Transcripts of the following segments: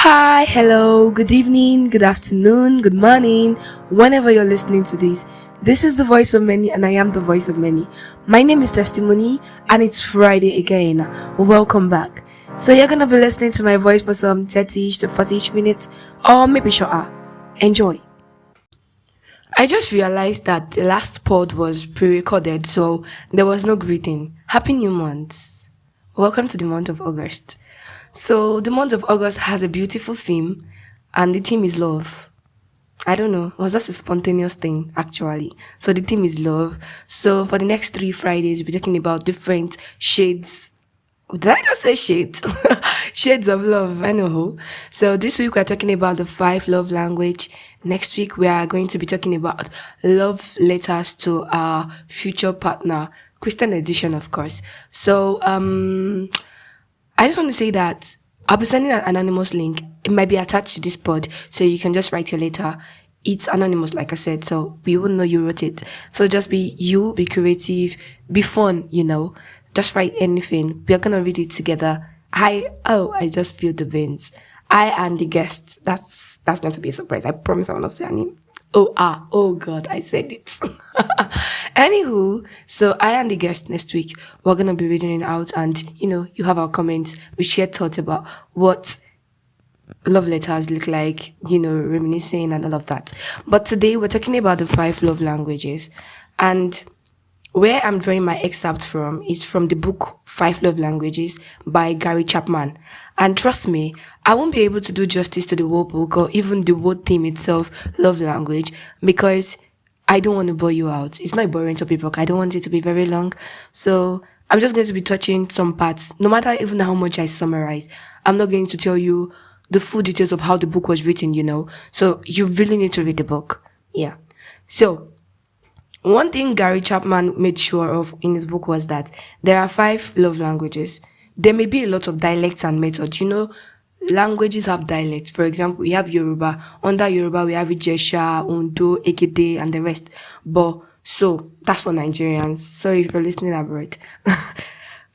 Hi, hello, good evening, good afternoon, good morning, whenever you're listening to this. This is the voice of many, and I am the voice of many. My name is Testimony, and it's Friday again. Welcome back. So, you're gonna be listening to my voice for some 30 to 40 minutes, or maybe shorter. Enjoy. I just realized that the last pod was pre recorded, so there was no greeting. Happy New Month. Welcome to the month of August. So, the month of August has a beautiful theme, and the theme is love. I don't know, it was just a spontaneous thing, actually. So, the theme is love. So, for the next 3 Fridays, we'll be talking about different shades. Did I just say shades? Shades of love, I know. So this week we're talking about the 5 love language. Next week we are going to be talking about love letters to our future partner, Christian edition, of course. So I just want to say that I'll be sending an anonymous link. It might be attached to this pod, so you can just write your letter. It's anonymous, like I said, so we wouldn't know you wrote it. So just be you, be creative, be fun. Just write anything. We are gonna read it together. I just spilled the beans. I and the guest. That's going to be a surprise. I promise I will not say her name. Oh God, I said it. Anywho, so I and the guest next week, we're gonna be reading it out, and you have our comments. We share thoughts about what love letters look like, reminiscing and all of that. But today we're talking about the 5 love languages, and where I'm drawing my excerpt from is from the book 5 Love Languages by Gary Chapman. And trust me, I won't be able to do justice to the whole book or even the whole theme itself, love language, because I don't want to bore you out. It's not boring to people. I don't want it to be very long. So I'm just going to be touching some parts. No matter even how much I summarize, I'm not going to tell you the full details of how the book was written. So you really need to read the book. Yeah. So one thing Gary Chapman made sure of in his book was that there are 5 love languages. There may be a lot of dialects and methods. Languages have dialects. For example, we have Yoruba. Under Yoruba, we have Ijesha, Ondo, Egede, and the rest. So that's for Nigerians. Sorry if you're listening abroad.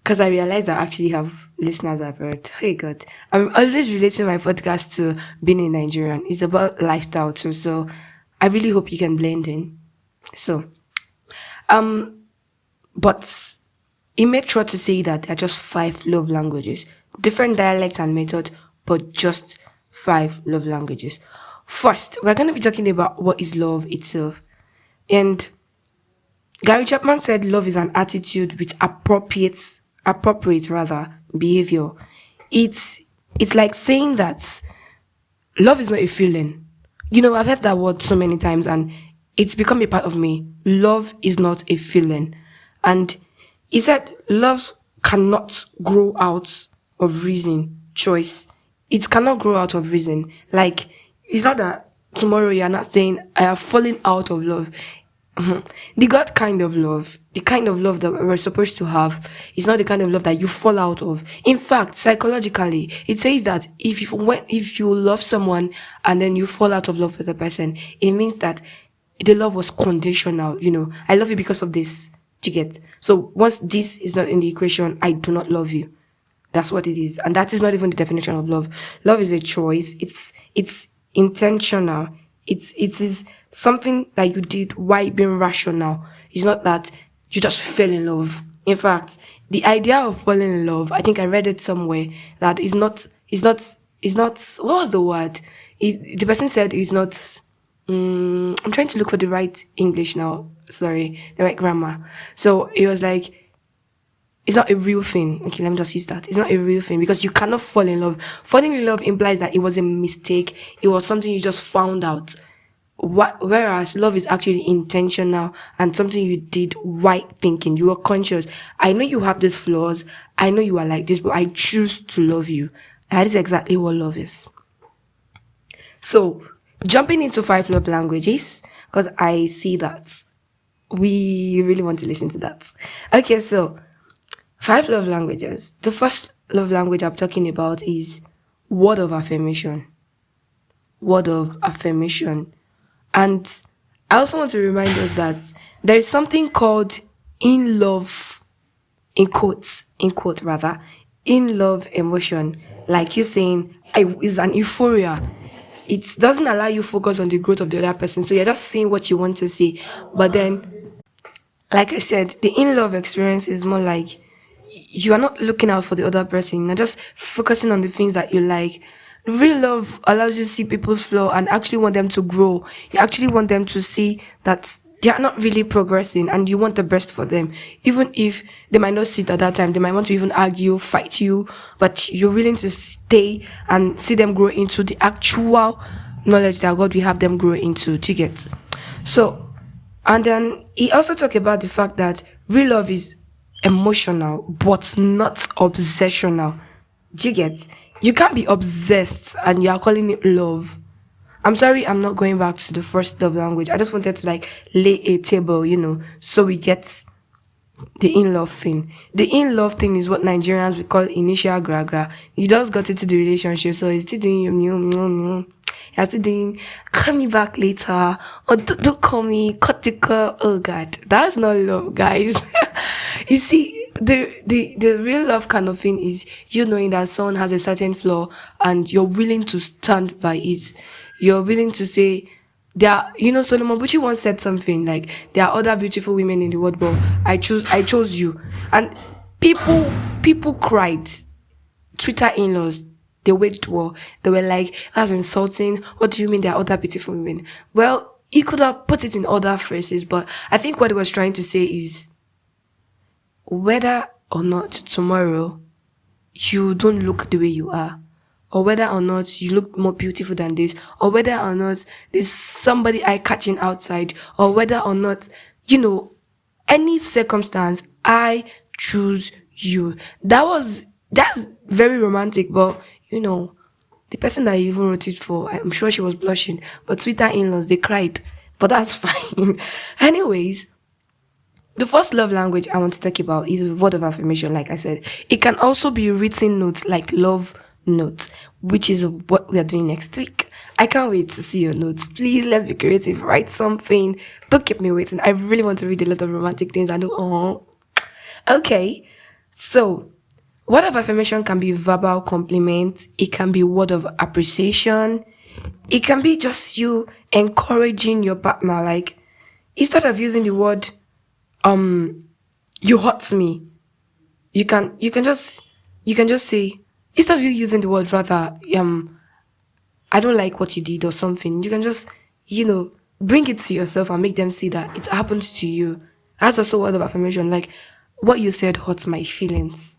Because I realized I actually have listeners abroad. Hey God. I'm always relating my podcast to being a Nigerian. It's about lifestyle too. So I really hope you can blend in. So, but he made sure to say that there are just 5 love languages, different dialects and methods, but just 5 love languages. First, we're going to be talking about what is love itself. And Gary Chapman said love is an attitude with appropriate rather behavior. It's like saying that love is not a feeling. I've heard that word so many times, and it's become a part of me. Love is not a feeling. And he said love cannot grow out of reason, choice. It cannot grow out of reason. Like, it's not that tomorrow you're not saying, I have fallen out of love. The God kind of love, the kind of love that we're supposed to have, is not the kind of love that you fall out of. In fact, psychologically, it says that if you love someone and then you fall out of love with a person, it means that the love was conditional. I love you because of this. Do you get? So once this is not in the equation, I do not love you. That's what it is, and that is not even the definition of love. Love is a choice. It's intentional. It is something that you did while being rational. It's not that you just fell in love. In fact, the idea of falling in love, I think I read it somewhere, that is not. What was the word? The person said it's not. I'm trying to look for the right English now. Sorry, the right grammar. So it was like, it's not a real thing. Okay, let me just use that. It's not a real thing because you cannot fall in love. Falling in love implies that it was a mistake. It was something you just found out. Whereas love is actually intentional and something you did while thinking. You were conscious. I know you have these flaws. I know you are like this, but I choose to love you. That is exactly what love is. So, jumping into 5 love languages, because I see that we really want to listen to that. Okay, so 5 love languages. The first love language I'm talking about is word of affirmation. Word of affirmation. And I also want to remind us that there is something called in love, in quote rather, in love emotion. like you saying, is an euphoria. It doesn't allow you focus on the growth of the other person. So you're just saying what you want to say. But then, like I said, the in love experience is more like you are not looking out for the other person. You're just focusing on the things that you like. Real love allows you to see people's flaw and actually want them to grow. You actually want them to see that they are not really progressing and you want the best for them. Even if they might not see it at that time, they might want to even argue, fight you, but you're willing to stay and see them grow into the actual knowledge that God will have them grow into. Do you get? So, and then he also talked about the fact that real love is emotional but not obsessional. Do you get? You can't be obsessed and you are calling it love. I'm sorry, I'm not going back to the first love language. I just wanted to like lay a table, so we get the in-love thing. The in-love thing is what Nigerians would call initial gra. You just got into the relationship, so it's still doing you. You're still doing, call me back later, or don't call me, cut the call. Oh God, that's not love, guys. You see, the real love kind of thing is you knowing that someone has a certain flaw and you're willing to stand by it. You're willing to say, Solomon Bucci once said something like, there are other beautiful women in the world, but I chose you. And people cried. Twitter in-laws, they waged war. They were like, that's insulting. What do you mean there are other beautiful women? Well, he could have put it in other phrases, but I think what he was trying to say is, whether or not tomorrow you don't look the way you are, or whether or not you look more beautiful than this, or whether or not there's somebody eye-catching outside, or whether or not, any circumstance, I choose you. That's very romantic, but, the person that you even wrote it for, I'm sure she was blushing, but Twitter in-laws, they cried, but that's fine. Anyways, the first love language I want to talk about is word of affirmation, like I said. It can also be written notes, like love notes, which is what we are doing next week. I can't wait to see your notes. Please, let's be creative. Write something. Don't keep me waiting. I really want to read a lot of romantic things. I know. Oh, okay. So, word of affirmation can be verbal compliment. It can be word of appreciation. It can be just you encouraging your partner. Like, instead of using the word you hurt me, you can just say, instead of you using the word rather I don't like what you did or something, you can just bring it to yourself and make them see that it happened to you. That's also word of affirmation. Like, what you said hurts my feelings.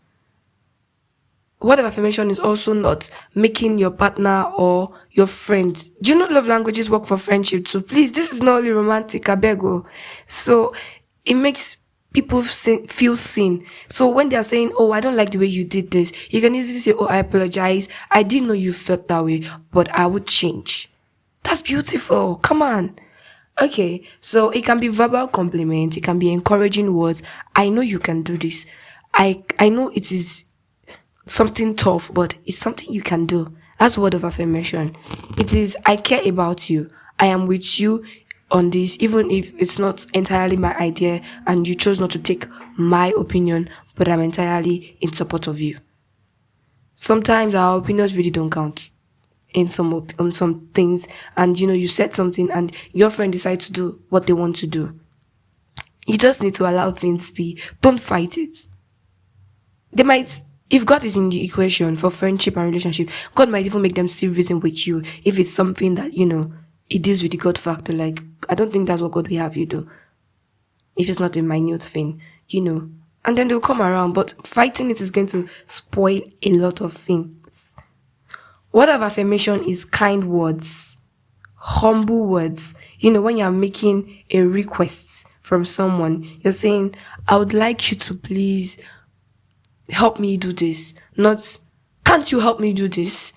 Word of affirmation is also not making your partner or your friends. Do you know love languages work for friendship too? Please, this is not only romantic, I beg you. So it makes people feel seen. So when they are saying, oh, I don't like the way you did this, you can easily say, oh, I apologize. I didn't know you felt that way, but I would change. That's beautiful. Come on. Okay, so it can be verbal compliment. It can be encouraging words. I know you can do this. I know it is something tough, but it's something you can do. That's word of affirmation. It is, I care about you. I am with you on this, even if it's not entirely my idea and you chose not to take my opinion, but I'm entirely in support of you. Sometimes our opinions really don't count in on some things, and you said something and your friend decides to do what they want to do. You just need to allow things be. Don't fight it. If God is in the equation for friendship and relationship, God might even make them still reason with you if it's something that it deals with the God factor. Like, I don't think that's what God will have you do. If it's not a minute thing, and then they'll come around. But fighting it is going to spoil a lot of things. Word of affirmation is kind words, humble words. When you're making a request from someone, you're saying, I would like you to please help me do this. Not, can't you help me do this?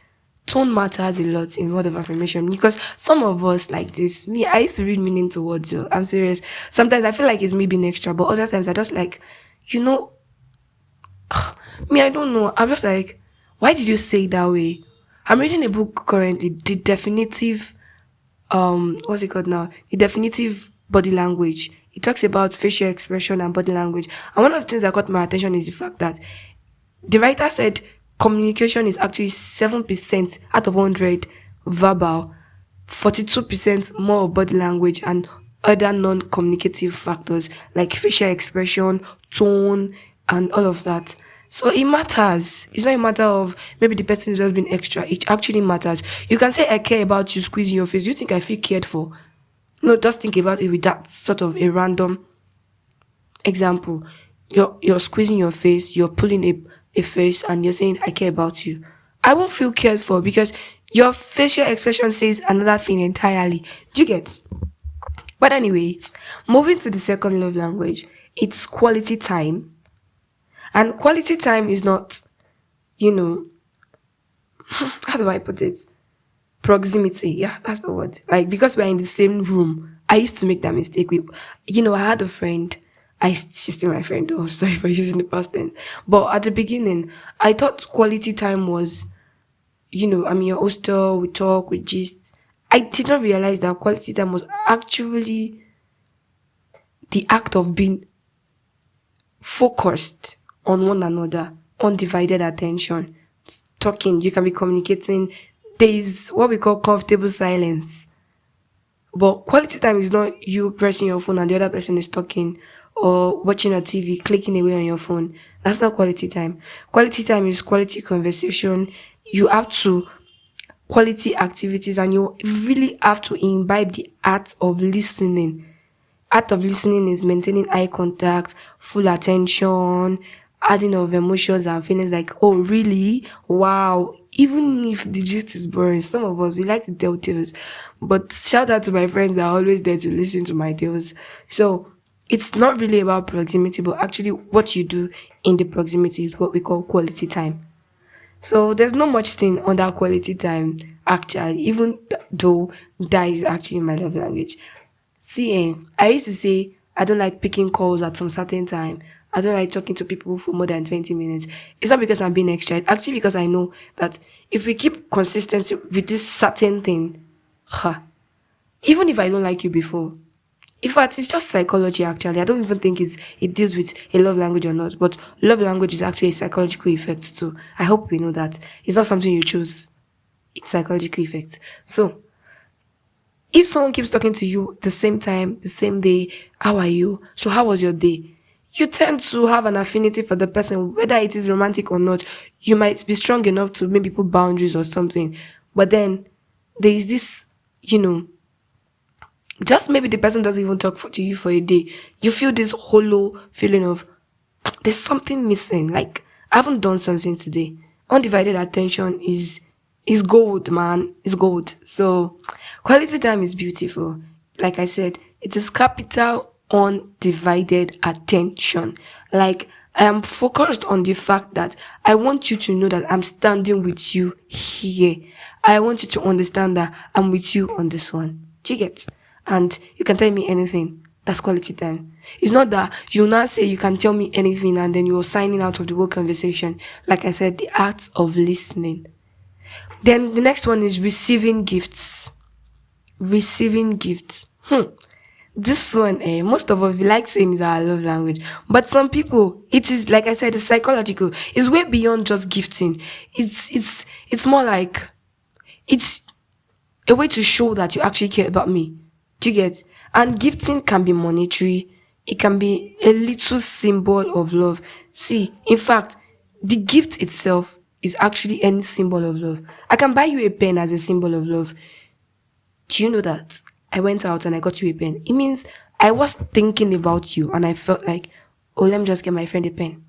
Tone matters a lot in word of affirmation, because some of us like this. I used to read meaning to words. I'm serious. Sometimes I feel like it's me being extra, but other times I just like, I don't know. I'm just like, why did you say it that way? I'm reading a book currently, the definitive, what's it called now? The definitive body language. It talks about facial expression and body language. And one of the things that caught my attention is the fact that the writer said communication is actually 7% out of 100 verbal, 42% more of body language, and other non-communicative factors like facial expression, tone, and all of that. So it matters. It's not a matter of maybe the person is just being extra. It actually matters. You can say I care about you squeezing your face. You think I feel cared for? No, just think about it with that sort of a random example. You're squeezing your face, you're pulling a face, and you're saying I care about you. I won't feel cared for because your facial expression says another thing entirely. Do you get? But anyways, moving to the second love language, it's quality time. And quality time is not, you know, how do I put it? Proximity. Yeah, that's the word. Like, because we're in the same room, I used to make that mistake with, I had a friend. She's still my friend though. Sorry for using the past tense. But at the beginning, I thought quality time was, I'm in your hostel, we talk, we gist. I did not realize that quality time was actually the act of being focused on one another, undivided attention, talking. You can be communicating. There is what we call comfortable silence. But quality time is not you pressing your phone and the other person is talking or watching a TV, clicking away on your phone. That's not quality time. Quality time is quality conversation. You have to quality activities and you really have to imbibe the art of listening. Art of listening is maintaining eye contact, full attention, adding of emotions and feelings like, oh, really? Wow. Even if the gist is boring, some of us, we like to tell tales. But shout out to my friends that are always there to listen to my tales. So it's not really about proximity, but actually what you do in the proximity is what we call quality time. So there's not much thing under quality time, actually, even though that is actually my love language. See, I used to say I don't like picking calls at some certain time. I don't like talking to people for more than 20 minutes. It's not because I'm being extra. It's actually because I know that if we keep consistency with this certain thing, even if I don't like you before, in fact, it's just psychology actually. I don't even think it deals with a love language or not. But love language is actually a psychological effect too. I hope we know that. It's not something you choose. It's psychological effect. So if someone keeps talking to you the same time, the same day, how are you? So how was your day? You tend to have an affinity for the person, whether it is romantic or not. You might be strong enough to maybe put boundaries or something. But then there is this, just maybe the person doesn't even talk to you for a day. You feel this hollow feeling of there's something missing. Like I haven't done something today. Undivided attention is gold, man. It's gold. So quality time is beautiful. Like I said, it is capital undivided attention. Like I am focused on the fact that I want you to know that I'm standing with you here. I want you to understand that I'm with you on this one. Do you get? And you can tell me anything. That's quality time. It's not that you now say you can tell me anything and then you're signing out of the whole conversation. Like I said, the art of listening. Then the next one is receiving gifts. Receiving gifts. This one, most of us we like saying is our love language. But some people, it is like I said, it's psychological. It's way beyond just gifting. It's more like it's a way to show that you actually care about me. Do you get? And gifting can be monetary. It can be a little symbol of love. See, in fact, the gift itself is actually any symbol of love. I can buy you a pen as a symbol of love. Do you know that? I went out and I got you a pen. It means I was thinking about you and I felt like, oh, let me just get my friend a pen.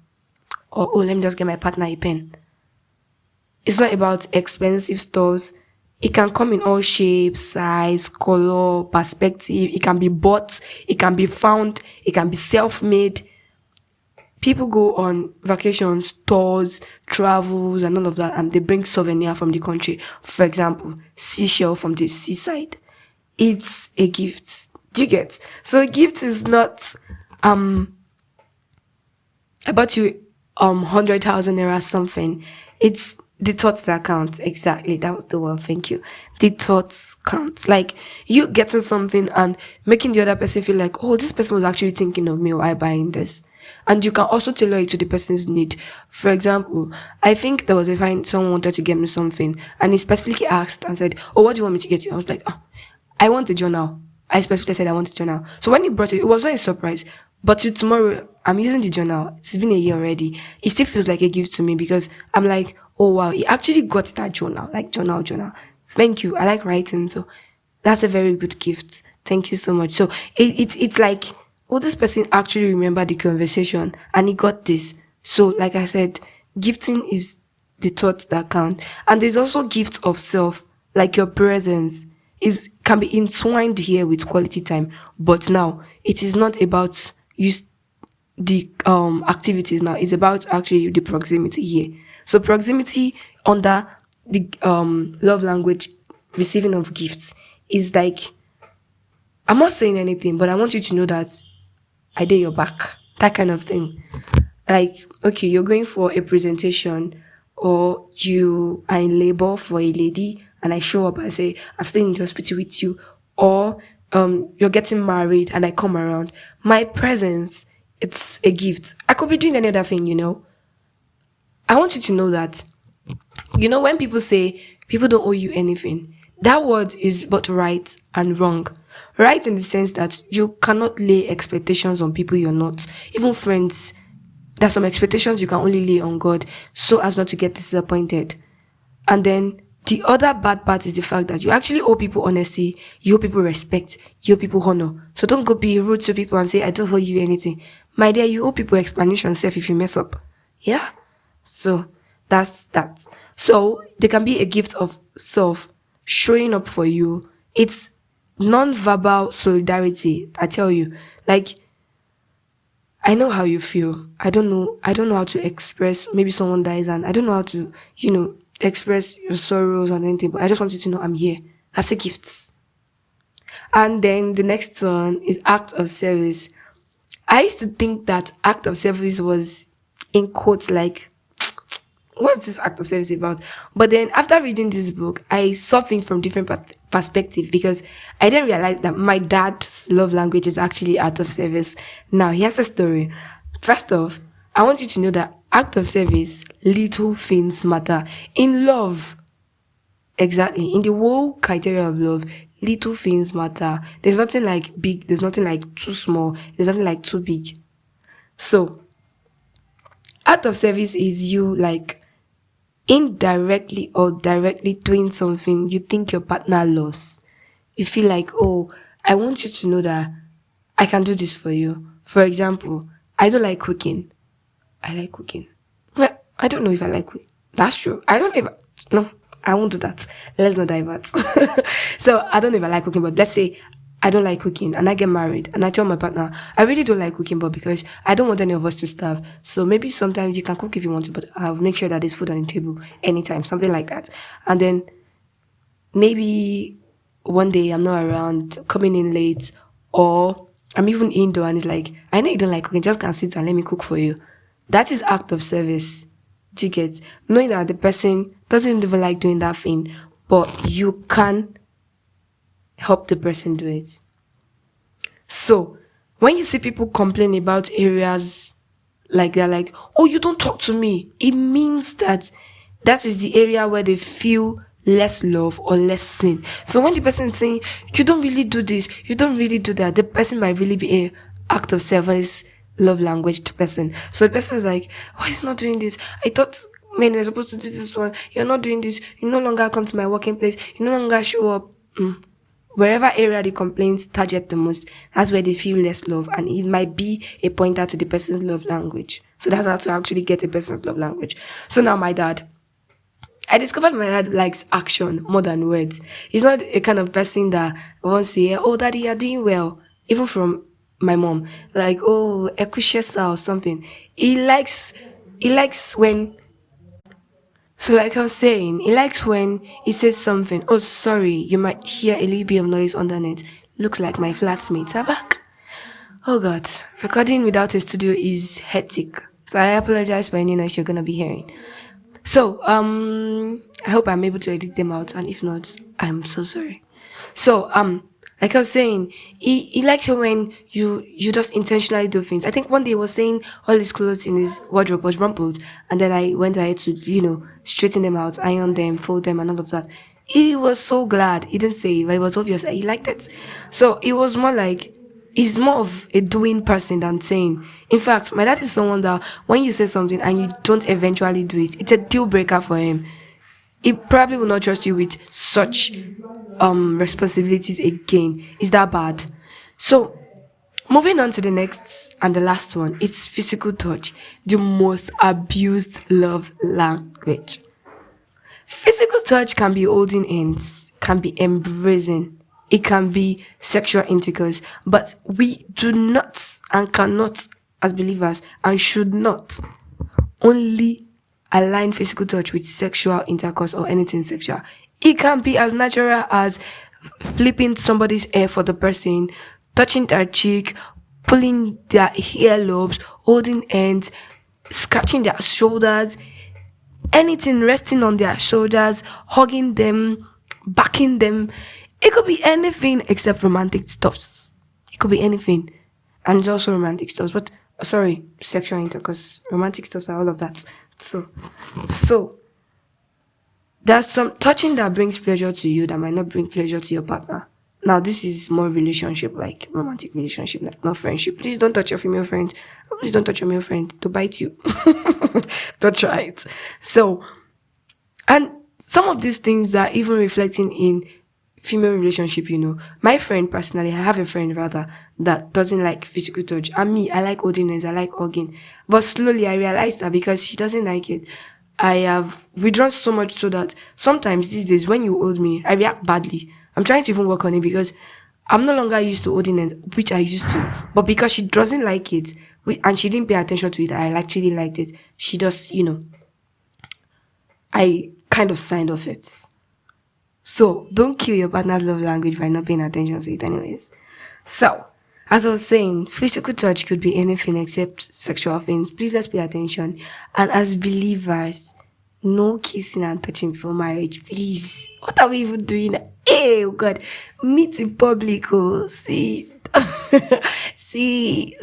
Or, oh, let me just get my partner a pen. It's not about expensive stores. It can come in all shapes, size, color, perspective. It can be bought. It can be found. It can be self-made. People go on vacations, tours, travels, and all of that, and they bring souvenir from the country. For example, seashell from the seaside. It's a gift. Do you get? So a gift is not I bought you 100,000 naira something. It's the thoughts that count. Exactly. That was the word. Thank you. The thoughts count. Like you getting something and making the other person feel like, oh, this person was actually thinking of me while buying this. and you can also tailor it to the person's need. For example, I think there was a time someone wanted to get me something, and he specifically asked and said, "Oh, what do you want me to get you?" I was like, "Oh, I want a journal." I specifically said I want a journal. So when he brought it, it was not a surprise. But till tomorrow, I'm using the journal. It's been a year already. It still feels like a gift to me because I'm like, oh wow, he actually got that journal, like journal. Thank you. I like writing, so that's a very good gift. Thank you so much. So it's like, oh, this person actually remembered the conversation and he got this. So like I said, gifting is the thoughts that count. And there's also gifts of self, like your presence is can be entwined here with quality time. But now it is not about the activities now. It's about actually the proximity here. So proximity under the love language receiving of gifts is like, I'm not saying anything, but I want you to know that I did your back. That kind of thing. Like, okay, you're going for a presentation or you are in labor for a lady and I show up and say, I'm staying in the hospital with you, or you're getting married and I come around. My presence, it's a gift. I could be doing any other thing, I want you to know that, when people say people don't owe you anything, that word is both right and wrong. Right in the sense that you cannot lay expectations on people you're not. Even friends, there's some expectations you can only lay on God so as not to get disappointed. And then the other bad part is the fact that you actually owe people honesty, you owe people respect, you owe people honor. So don't go be rude to people and say, I don't owe you anything. My dear, you owe people explanation self if you mess up. Yeah? So that's that. So there can be a gift of self showing up for you. It's non-verbal solidarity, I tell you. Like, I know how you feel. I don't know how to express. Maybe someone dies and I don't know how to, express your sorrows or anything, but I just want you to know I'm here. That's a gift. And then the next one is act of service. I used to think that act of service was in quotes like, what's this act of service about? But then after reading this book, I saw things from different perspective because I didn't realize that my dad's love language is actually act of service. Now, here's the story. First off, I want you to know that act of service, little things matter. In love, exactly, in the whole criteria of love, little things matter. There's nothing like big, there's nothing like too small, there's nothing like too big. So, act of service is you like indirectly or directly doing something you think your partner loves. You feel like, oh, I want you to know that I can do this for you. For example, I don't like cooking. I like cooking. Well, I don't know if I like cooking. That's true. I don't ever. No, I won't do that. Let's not divert. So I don't know if I like cooking, but let's say I don't like cooking and I get married and I tell my partner, I really don't like cooking, but because I don't want any of us to starve. So maybe sometimes you can cook if you want to, but I'll make sure that there's food on the table anytime, something like that. And then maybe one day I'm not around, coming in late, or I'm even indoor and it's like, I know you don't like cooking, just can sit and let me cook for you. That is act of service. Do you get? Knowing that the person doesn't even like doing that thing, but you can help the person do it. So when you see people complain about areas like they're like, oh, you don't talk to me, it means that that is the area where they feel less love or less seen. So when the person is saying, you don't really do this, you don't really do that, the person might really be a act of service love language to person. So the person is like, why is he not doing this? I thought men were supposed to do this one. You're not doing this. You no longer come to my working place. You no longer show up. Wherever area the complaints target the most, that's where they feel less love, and it might be a pointer to the person's love language. So that's how to actually get a person's love language. So now I discovered my dad likes action more than words. He's not a kind of person that wants to hear, oh, daddy, you're doing well. Even from my mom, like, oh, ekushesa or something. He likes when, so like I was saying, he likes when he says something. Oh, sorry, you might hear a little bit of noise underneath. Looks like my flatmates are back. Oh God, recording without a studio is hectic. So I apologize for any noise you're gonna be hearing. So, I hope I'm able to edit them out, and if not, I'm so sorry. So, Like I was saying, he likes it when you just intentionally do things. I think one day he was saying all his clothes in his wardrobe was rumpled, and then I went ahead to straighten them out, iron them, fold them, and all of that. He was so glad. He didn't say it, but it was obvious that he liked it. So it was more like he's more of a doing person than saying. In fact, my dad is someone that when you say something and you don't eventually do it, it's a deal breaker for him. He probably will not trust you with such responsibilities again. Is that bad? So moving on to the next and the last one, it's physical touch, the most abused love language. Physical touch can be holding hands, can be embracing, it can be sexual intercourse, but we do not and cannot, as believers, and should not only align physical touch with sexual intercourse or anything sexual. It can be as natural as flipping somebody's hair for the person, touching their cheek, pulling their earlobes, holding hands, scratching their shoulders, anything, resting on their shoulders, hugging them, backing them. It could be anything except romantic stuffs. It could be anything. And it's also romantic stuffs. But, sorry, sexual intercourse. Romantic stuffs are all of that. So, there's some touching that brings pleasure to you that might not bring pleasure to your partner. Now, this is more relationship, like romantic relationship, like not friendship. Please don't touch your female friend. Please don't touch your male friend. To bite you. Don't try it. So, and some of these things are even reflecting in female relationship, My friend, personally, I have a friend rather that doesn't like physical touch. And me, I like holding hands, I like hugging. But slowly I realized that because she doesn't like it, I have withdrawn so much so that sometimes these days when you hold me, I react badly. I'm trying to even work on it because I'm no longer used to holding hands, which I used to. But because she doesn't like it, and she didn't pay attention to it, I actually liked it. She just, I kind of signed off it. So don't kill your partner's love language by not paying attention to it anyways. So, as I was saying, physical touch could be anything except sexual things. Please let's pay attention. And as believers, no kissing and touching before marriage, please. What are we even doing? Hey, oh God, meet in public, oh, see. see.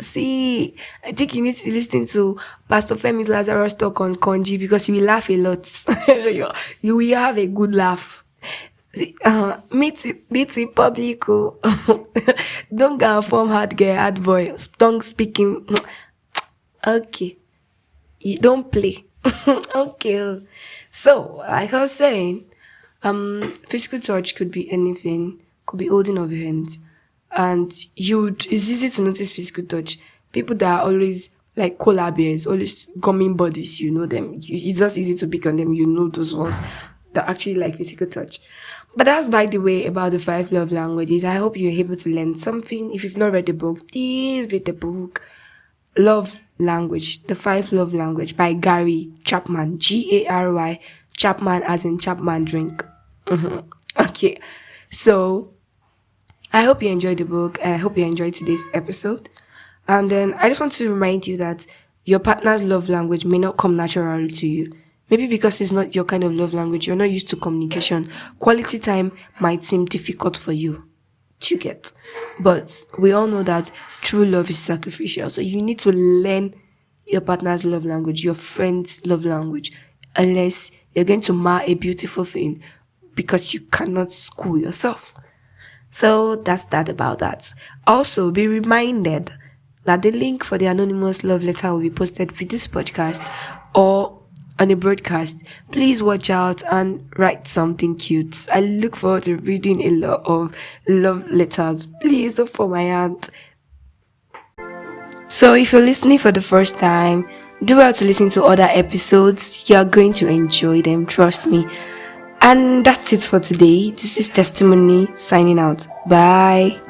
I think you need to listen to Pastor Femi's Lazarus talk on Konji because you will laugh a lot. You will have a good laugh. Meet in public. Oh. Don't go and form hard girl, hard boy, tongue speaking. Okay. You don't play. Okay. So, like I was saying, physical touch could be anything, could be holding of your hand. And it's easy to notice physical touch. People that are always like koala bears, always gumming bodies, you know them. It's just easy to pick on them. You know those ones that actually like physical touch. But that's by the way about the 5 love languages. I hope you're able to learn something. If you've not read the book, please read the book. Love Language, the 5 Love Language by Gary Chapman, Gary Chapman, as in Chapman drink. Okay, so I hope you enjoyed the book and I hope you enjoyed today's episode. And then I just want to remind you that your partner's love language may not come naturally to you. Maybe because it's not your kind of love language, you're not used to communication. Quality time might seem difficult for you to get. But we all know that true love is sacrificial. So you need to learn your partner's love language, your friend's love language, unless you're going to mar a beautiful thing because you cannot school yourself. So that's that about that. Also, be reminded that the link for the anonymous love letter will be posted with this podcast or on a broadcast. Please watch out and write something cute. I look forward to reading a lot of love letters. Please don't fall my hand. So if you're listening for the first time, do well to listen to other episodes. You're going to enjoy them, trust me. And that's it for today. This is Testimony signing out. Bye.